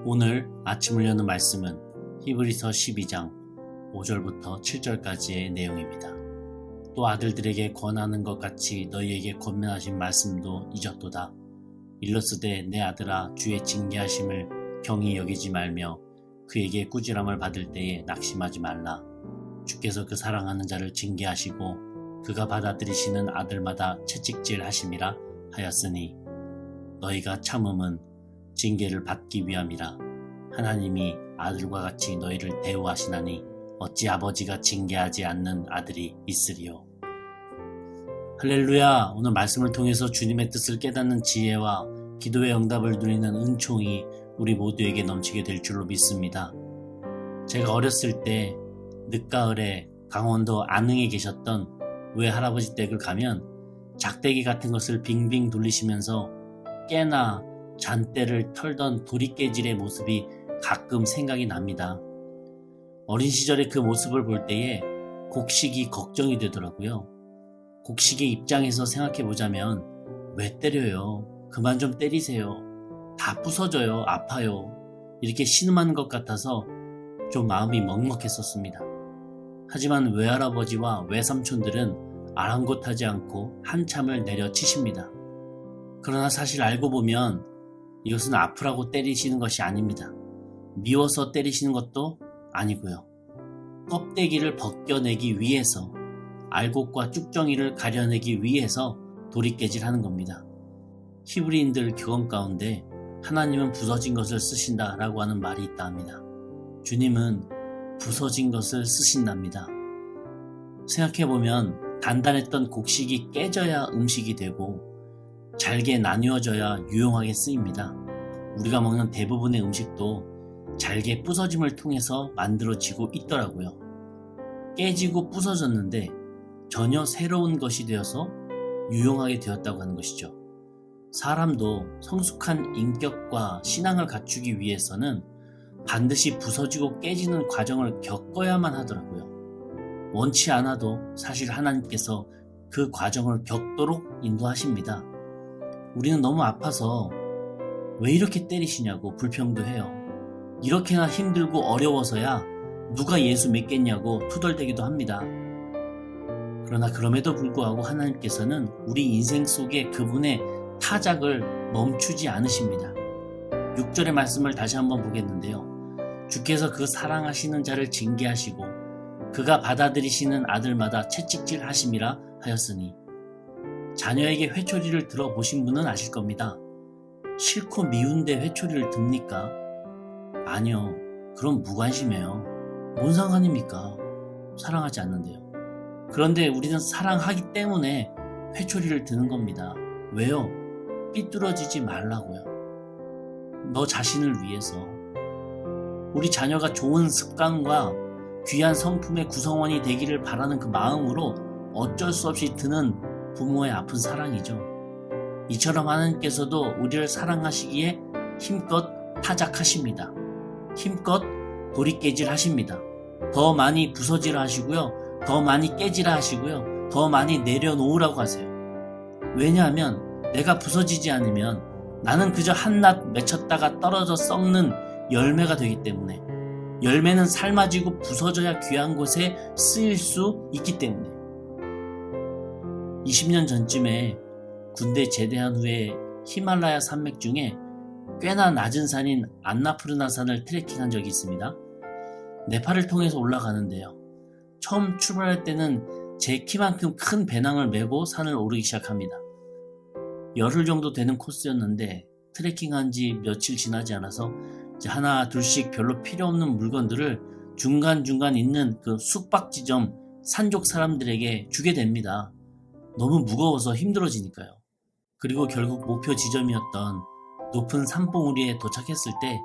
오늘 아침을 여는 말씀은 히브리서 12장 5절부터 7절까지의 내용입니다. 또 아들들에게 권하는 것 같이 너희에게 권면하신 말씀도 잊었도다. 일러스되 내 아들아 주의 징계하심을 경히 여기지 말며 그에게 꾸지람을 받을 때에 낙심하지 말라. 주께서 그 사랑하는 자를 징계하시고 그가 받아들이시는 아들마다 채찍질 하심이라 하였으니 너희가 참음은 징계를 받기 위함이라. 하나님이 아들과 같이 너희를 대우하시나니 어찌 아버지가 징계하지 않는 아들이 있으리요. 할렐루야. 오늘 말씀을 통해서 주님의 뜻을 깨닫는 지혜와 기도의 응답을 누리는 은총이 우리 모두에게 넘치게 될 줄로 믿습니다. 제가 어렸을 때 늦가을에 강원도 안흥에 계셨던 외할아버지 댁을 가면 작대기 같은 것을 빙빙 돌리시면서 깨나 잔대를 털던 도리깨질의 모습이 가끔 생각이 납니다. 어린 시절에 그 모습을 볼 때에 곡식이 걱정이 되더라고요. 곡식의 입장에서 생각해보자면 왜 때려요? 그만 좀 때리세요. 다 부서져요. 아파요. 이렇게 신음하는 것 같아서 좀 마음이 먹먹했었습니다. 하지만 외할아버지와 외삼촌들은 아랑곳하지 않고 한참을 내려치십니다. 그러나 사실 알고 보면 이것은 아프라고 때리시는 것이 아닙니다. 미워서 때리시는 것도 아니고요. 껍데기를 벗겨내기 위해서, 알곡과 쭉정이를 가려내기 위해서 도리깨질하는 겁니다. 히브리인들 격언 가운데 하나님은 부서진 것을 쓰신다라고 하는 말이 있다 합니다. 주님은 부서진 것을 쓰신답니다. 생각해보면 단단했던 곡식이 깨져야 음식이 되고 잘게 나뉘어져야 유용하게 쓰입니다. 우리가 먹는 대부분의 음식도 잘게 부서짐을 통해서 만들어지고 있더라고요. 깨지고 부서졌는데 전혀 새로운 것이 되어서 유용하게 되었다고 하는 것이죠. 사람도 성숙한 인격과 신앙을 갖추기 위해서는 반드시 부서지고 깨지는 과정을 겪어야만 하더라고요. 원치 않아도 사실 하나님께서 그 과정을 겪도록 인도하십니다. 우리는 너무 아파서 왜 이렇게 때리시냐고 불평도해요. 이렇게나 힘들고 어려워서야 누가 예수 믿겠냐고 투덜대기도 합니다. 그러나 그럼에도 불구하고 하나님께서는 우리 인생 속에 그분의 타작을 멈추지 않으십니다. 6절의 말씀을 다시 한번 보겠는데요. 주께서 그 사랑하시는 자를 징계하시고 그가 받아들이시는 아들마다 채찍질 하심이라 하였으니 자녀에게 회초리를 들어보신 분은 아실 겁니다. 싫고 미운데 회초리를 듭니까? 아니요. 그럼 무관심해요. 뭔 상관입니까? 사랑하지 않는데요. 그런데 우리는 사랑하기 때문에 회초리를 드는 겁니다. 왜요? 삐뚤어지지 말라고요. 너 자신을 위해서. 우리 자녀가 좋은 습관과 귀한 성품의 구성원이 되기를 바라는 그 마음으로 어쩔 수 없이 드는 부모의 아픈 사랑이죠. 이처럼 하나님께서도 우리를 사랑하시기에 힘껏 타작하십니다. 힘껏 도리깨질 하십니다. 더 많이 부서지라 하시고요. 더 많이 깨지라 하시고요. 더 많이 내려놓으라고 하세요. 왜냐하면 내가 부서지지 않으면 나는 그저 한낱 맺혔다가 떨어져 썩는 열매가 되기 때문에, 열매는 삶아지고 부서져야 귀한 곳에 쓰일 수 있기 때문에. 20년 전쯤에 군대 제대한 후에 히말라야 산맥 중에 꽤나 낮은 산인 안나푸르나산을 트레킹한 적이 있습니다. 네팔을 통해서 올라가는데요. 처음 출발할 때는 제 키만큼 큰 배낭을 메고 산을 오르기 시작합니다. 열흘 정도 되는 코스였는데 트레킹한 지 며칠 지나지 않아서 이제 하나 둘씩 별로 필요 없는 물건들을 중간중간 있는 그 숙박지점 산족 사람들에게 주게 됩니다. 너무 무거워서 힘들어지니까요. 그리고 결국 목표 지점이었던 높은 산봉우리에 도착했을 때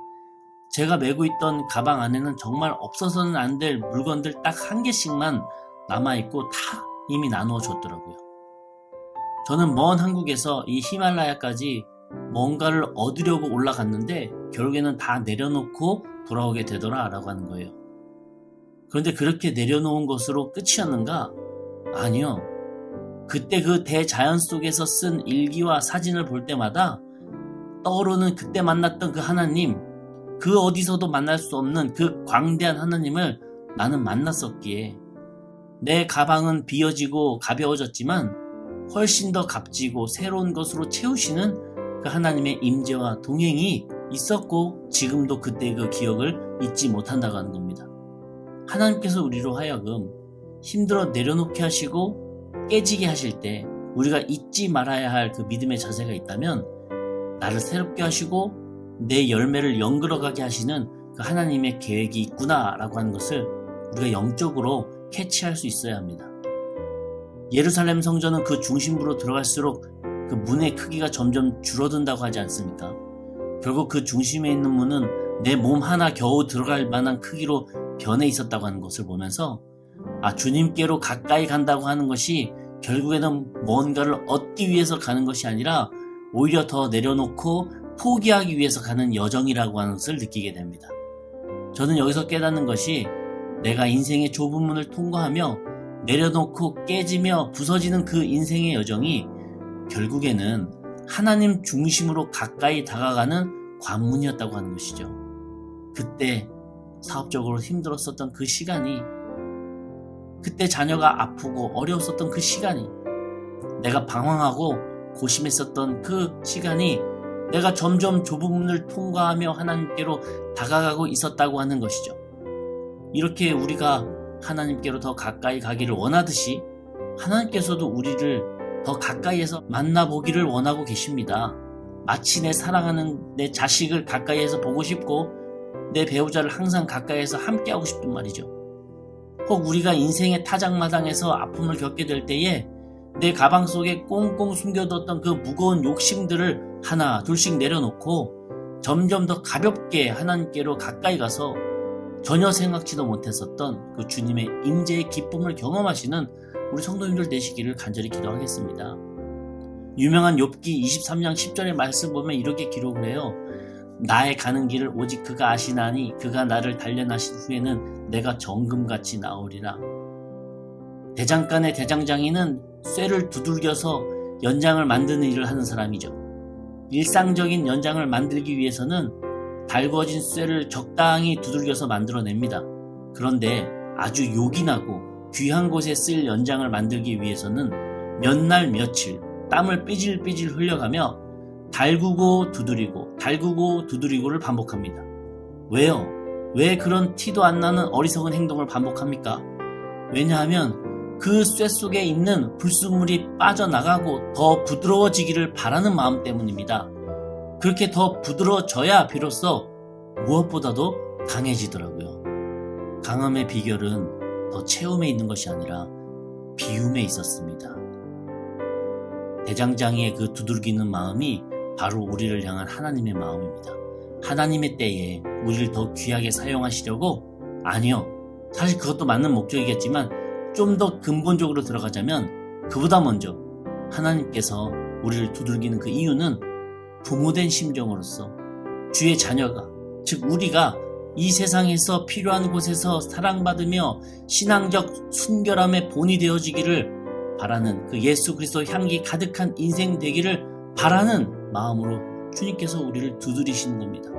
제가 메고 있던 가방 안에는 정말 없어서는 안 될 물건들 딱 한 개씩만 남아있고 다 이미 나누어 줬더라고요. 저는 먼 한국에서 이 히말라야까지 뭔가를 얻으려고 올라갔는데 결국에는 다 내려놓고 돌아오게 되더라 라고 하는 거예요. 그런데 그렇게 내려놓은 것으로 끝이었는가? 아니요. 그때 그 대자연 속에서 쓴 일기와 사진을 볼 때마다 떠오르는 그때 만났던 그 하나님, 그 어디서도 만날 수 없는 그 광대한 하나님을 나는 만났었기에 내 가방은 비어지고 가벼워졌지만 훨씬 더 값지고 새로운 것으로 채우시는 그 하나님의 임재와 동행이 있었고 지금도 그때 그 기억을 잊지 못한다고 하는 겁니다. 하나님께서 우리로 하여금 힘들어 내려놓게 하시고 깨지게 하실 때 우리가 잊지 말아야 할 그 믿음의 자세가 있다면 나를 새롭게 하시고 내 열매를 연결어가게 하시는 그 하나님의 계획이 있구나라고 하는 것을 우리가 영적으로 캐치할 수 있어야 합니다. 예루살렘 성전은 그 중심부로 들어갈수록 그 문의 크기가 점점 줄어든다고 하지 않습니까? 결국 그 중심에 있는 문은 내 몸 하나 겨우 들어갈 만한 크기로 변해 있었다고 하는 것을 보면서 주님께로 가까이 간다고 하는 것이 결국에는 뭔가를 얻기 위해서 가는 것이 아니라 오히려 더 내려놓고 포기하기 위해서 가는 여정이라고 하는 것을 느끼게 됩니다. 저는 여기서 깨닫는 것이 내가 인생의 좁은 문을 통과하며 내려놓고 깨지며 부서지는 그 인생의 여정이 결국에는 하나님 중심으로 가까이 다가가는 관문이었다고 하는 것이죠. 그때 사업적으로 힘들었었던 그 시간이, 그때 자녀가 아프고 어려웠었던 그 시간이, 내가 방황하고 고심했었던 그 시간이 내가 점점 좁은 문을 통과하며 하나님께로 다가가고 있었다고 하는 것이죠. 이렇게 우리가 하나님께로 더 가까이 가기를 원하듯이 하나님께서도 우리를 더 가까이에서 만나보기를 원하고 계십니다. 마치 내 사랑하는 내 자식을 가까이에서 보고 싶고 내 배우자를 항상 가까이에서 함께하고 싶단 말이죠. 혹 우리가 인생의 타작마당에서 아픔을 겪게 될 때에 내 가방 속에 꽁꽁 숨겨뒀던 그 무거운 욕심들을 하나 둘씩 내려놓고 점점 더 가볍게 하나님께로 가까이 가서 전혀 생각지도 못했었던 그 주님의 임재의 기쁨을 경험하시는 우리 성도님들 되시기를 간절히 기도하겠습니다. 유명한 욥기 23장 10절의 말씀 보면 이렇게 기록을 해요. 나의 가는 길을 오직 그가 아시나니 그가 나를 단련하신 후에는 내가 정금같이 나오리라. 대장간의 대장장이는 쇠를 두들겨서 연장을 만드는 일을 하는 사람이죠. 일상적인 연장을 만들기 위해서는 달궈진 쇠를 적당히 두들겨서 만들어냅니다. 그런데 아주 요긴하고 귀한 곳에 쓸 연장을 만들기 위해서는 몇 날 며칠 땀을 삐질삐질 흘려가며 달구고 두드리고를 반복합니다. 왜요? 왜 그런 티도 안 나는 어리석은 행동을 반복합니까? 왜냐하면 그 쇠 속에 있는 불순물이 빠져나가고 더 부드러워지기를 바라는 마음 때문입니다. 그렇게 더 부드러워져야 비로소 무엇보다도 강해지더라고요. 강함의 비결은 더 채움에 있는 것이 아니라 비움에 있었습니다. 대장장이의 그 두들기는 마음이 바로 우리를 향한 하나님의 마음입니다. 하나님의 때에 우리를 더 귀하게 사용하시려고? 아니요. 사실 그것도 맞는 목적이겠지만 좀 더 근본적으로 들어가자면 그보다 먼저 하나님께서 우리를 두들기는 그 이유는 부모된 심정으로서 주의 자녀가, 즉 우리가 이 세상에서 필요한 곳에서 사랑받으며 신앙적 순결함의 본이 되어지기를 바라는 그 예수 그리스도 향기 가득한 인생 되기를 바라는 마음으로 주님께서 우리를 두드리시는 겁니다.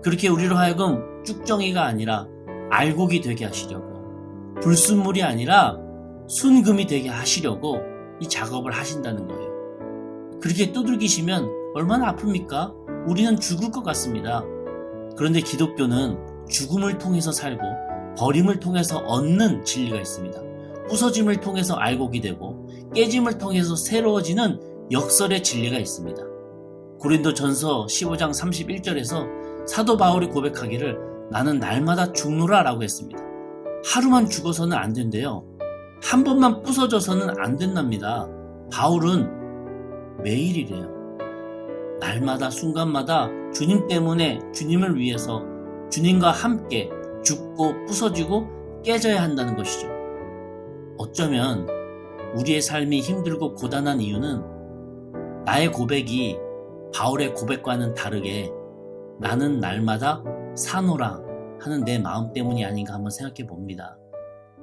그렇게 우리로 하여금 쭉정이가 아니라 알곡이 되게 하시려고, 불순물이 아니라 순금이 되게 하시려고 이 작업을 하신다는 거예요. 그렇게 두들기시면 얼마나 아픕니까? 우리는 죽을 것 같습니다. 그런데 기독교는 죽음을 통해서 살고 버림을 통해서 얻는 진리가 있습니다. 부서짐을 통해서 알곡이 되고 깨짐을 통해서 새로워지는 역설의 진리가 있습니다. 고린도전서 15장 31절에서 사도 바울이 고백하기를 나는 날마다 죽노라 라고 했습니다. 하루만 죽어서는 안 된대요. 한 번만 부서져서는 안 된답니다. 바울은 매일이래요. 날마다 순간마다 주님 때문에, 주님을 위해서 주님과 함께 죽고 부서지고 깨져야 한다는 것이죠. 어쩌면 우리의 삶이 힘들고 고단한 이유는 나의 고백이 바울의 고백과는 다르게 나는 날마다 사노라 하는 내 마음 때문이 아닌가 한번 생각해 봅니다.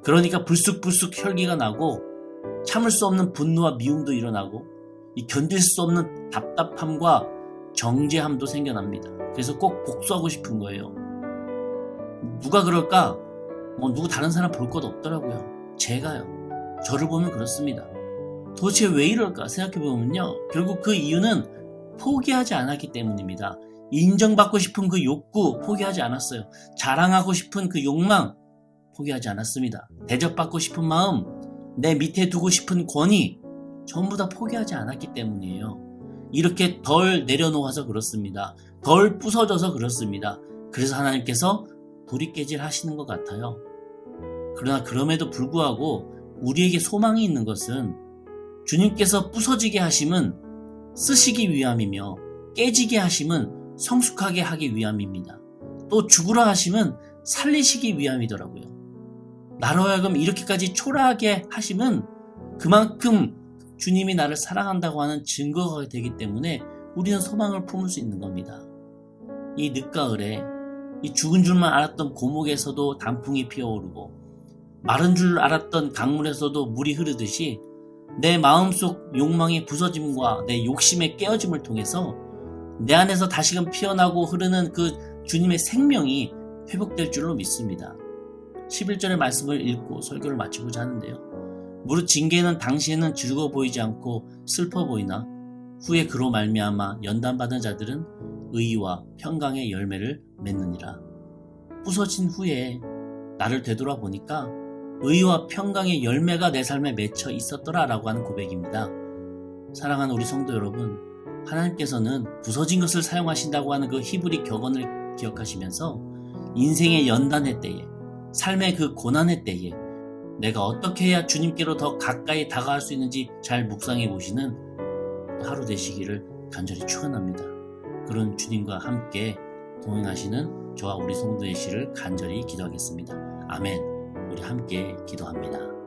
그러니까 불쑥불쑥 혈기가 나고 참을 수 없는 분노와 미움도 일어나고 이 견딜 수 없는 답답함과 정죄함도 생겨납니다. 그래서 꼭 복수하고 싶은 거예요. 누가 그럴까? 누구 다른 사람 볼 것 없더라고요. 제가요. 저를 보면 그렇습니다. 도대체 왜 이럴까 생각해보면요. 결국 그 이유는 포기하지 않았기 때문입니다. 인정받고 싶은 그 욕구 포기하지 않았어요. 자랑하고 싶은 그 욕망 포기하지 않았습니다. 대접받고 싶은 마음, 내 밑에 두고 싶은 권위 전부 다 포기하지 않았기 때문이에요. 이렇게 덜 내려놓아서 그렇습니다. 덜 부서져서 그렇습니다. 그래서 하나님께서 돌이깨질 하시는 것 같아요. 그러나 그럼에도 불구하고 우리에게 소망이 있는 것은 주님께서 부서지게 하심은 쓰시기 위함이며 깨지게 하심은 성숙하게 하기 위함입니다. 또 죽으라 하심은 살리시기 위함이더라고요. 나로 하여금 이렇게까지 초라하게 하심은 그만큼 주님이 나를 사랑한다고 하는 증거가 되기 때문에 우리는 소망을 품을 수 있는 겁니다. 이 늦가을에 이 죽은 줄만 알았던 고목에서도 단풍이 피어오르고 마른 줄 알았던 강물에서도 물이 흐르듯이 내 마음속 욕망의 부서짐과 내 욕심의 깨어짐을 통해서 내 안에서 다시금 피어나고 흐르는 그 주님의 생명이 회복될 줄로 믿습니다. 11절의 말씀을 읽고 설교를 마치고자 하는데요. 무릇 징계는 당시에는 즐거워 보이지 않고 슬퍼 보이나 후에 그로 말미암아 연단받은 자들은 의와 평강의 열매를 맺느니라. 부서진 후에 나를 되돌아보니까 의와 평강의 열매가 내 삶에 맺혀 있었더라 라고 하는 고백입니다. 사랑하는 우리 성도 여러분, 하나님께서는 부서진 것을 사용하신다고 하는 그 히브리 격언을 기억하시면서 인생의 연단의 때에, 삶의 그 고난의 때에 내가 어떻게 해야 주님께로 더 가까이 다가갈 수 있는지 잘 묵상해 보시는 하루 되시기를 간절히 축원합니다. 그런 주님과 함께 동행하시는 저와 우리 성도 되시기를 간절히 기도하겠습니다. 아멘. 우리 함께 기도합니다.